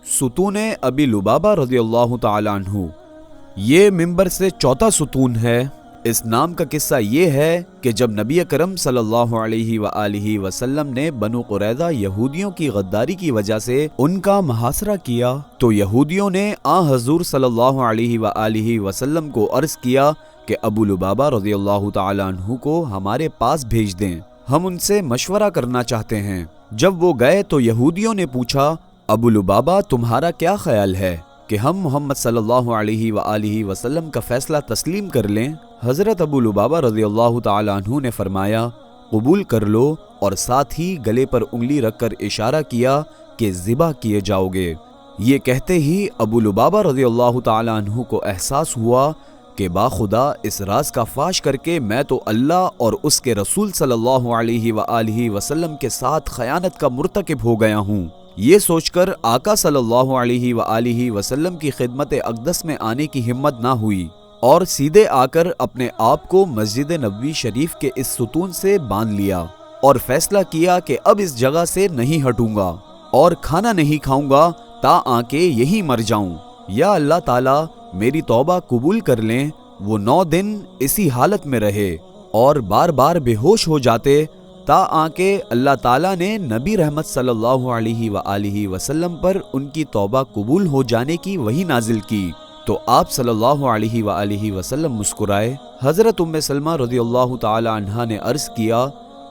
ستون ابی لبابہ رضی اللہ تعالیٰ عنہ، یہ منبر سے چوتھا ستون ہے۔ اس نام کا قصہ یہ ہے کہ جب نبی اکرم صلی اللہ علیہ وآلہ وسلم نے بنو قریظہ یہودیوں کی غداری کی وجہ سے ان کا محاصرہ کیا تو یہودیوں نے حضور صلی اللہ علیہ وآلہ وسلم کو عرض کیا کہ ابو لبابہ رضی اللہ تعالیٰ عنہ کو ہمارے پاس بھیج دیں، ہم ان سے مشورہ کرنا چاہتے ہیں۔ جب وہ گئے تو یہودیوں نے پوچھا، ابو لبابہ تمہارا کیا خیال ہے کہ ہم محمد صلی اللہ علیہ وآلہ وسلم کا فیصلہ تسلیم کر لیں؟ حضرت ابو لبابہ رضی اللہ تعالیٰ عنہ نے فرمایا، قبول کر لو، اور ساتھ ہی گلے پر انگلی رکھ کر اشارہ کیا کہ ذبح کیے جاؤ گے۔ یہ کہتے ہی ابو لبابہ رضی اللہ تعالیٰ عنہ کو احساس ہوا کہ باخدا اس راز کا فاش کر کے میں تو اللہ اور اس کے رسول صلی اللہ علیہ وآلہ وسلم کے ساتھ خیانت کا مرتکب ہو گیا ہوں۔ یہ سوچ کر آقا صلی اللہ علیہ وآلہ وسلم کی خدمت اقدس میں آنے کی ہمت نہ ہوئی اور سیدھے آ کر اپنے آپ کو مسجد نبوی شریف کے اس ستون سے باندھ لیا اور فیصلہ کیا کہ اب اس جگہ سے نہیں ہٹوں گا اور کھانا نہیں کھاؤں گا تا آ کے یہی مر جاؤں۔ یا اللہ تعالیٰ میری توبہ قبول کر لیں۔ وہ 9 دن اسی حالت میں رہے اور بار بار بے ہوش ہو جاتے تا آ کے اللہ تعالیٰ نے نبی رحمت صلی اللہ علیہ وآلہ وسلم پر ان کی توبہ قبول ہو جانے کی وحی نازل کی تو آپ صلی اللہ علیہ وآلہ وسلم مسکرائے۔ حضرت ام سلمہ رضی اللہ تعالی عنہا نے عرض کیا،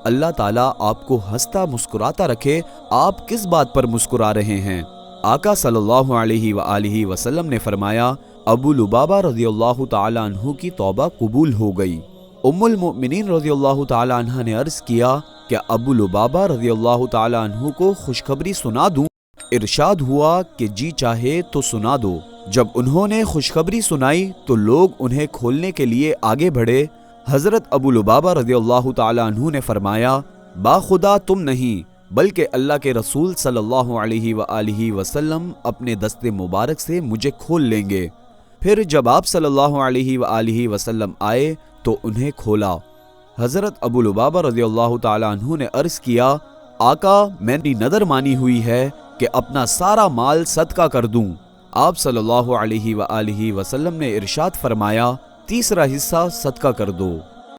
اللہ تعالیٰ آپ کو ہنستا مسکراتا رکھے، آپ کس بات پر مسکرا رہے ہیں؟ آقا صلی اللہ علیہ وآلہ وسلم نے فرمایا، ابو لبابہ رضی اللہ تعالی عنہ کی توبہ قبول ہو گئی۔ ام المؤمنین رضی اللہ تعالی عنہ نے عرض کیا کہ ابو لبابہ رضی اللہ تعالی عنہ کو خوشخبری سنا دوں؟ ارشاد ہوا کہ جی چاہے تو سنا دو۔ جب انہوں نے خوشخبری سنائی تو لوگ انہیں کھولنے کے لیے آگے بڑھے۔ حضرت ابو لبابہ رضی اللہ تعالی عنہ نے فرمایا، باخدا تم نہیں بلکہ اللہ کے رسول صلی اللہ علیہ وآلہ وسلم اپنے دست مبارک سے مجھے کھول لیں گے۔ پھر جب آپ صلی اللہ علیہ وآلہ وسلم آئے تو انہیں کھولا۔ حضرت ابو لبابہ رضی اللہ تعالی عنہ نے عرض کیا، آقا میں نے نظر مانی ہوئی ہے کہ اپنا سارا مال صدقہ کر دوں۔ آپ صلی اللہ علیہ وآلہ وسلم نے ارشاد فرمایا، تیسرا حصہ صدقہ کر دو۔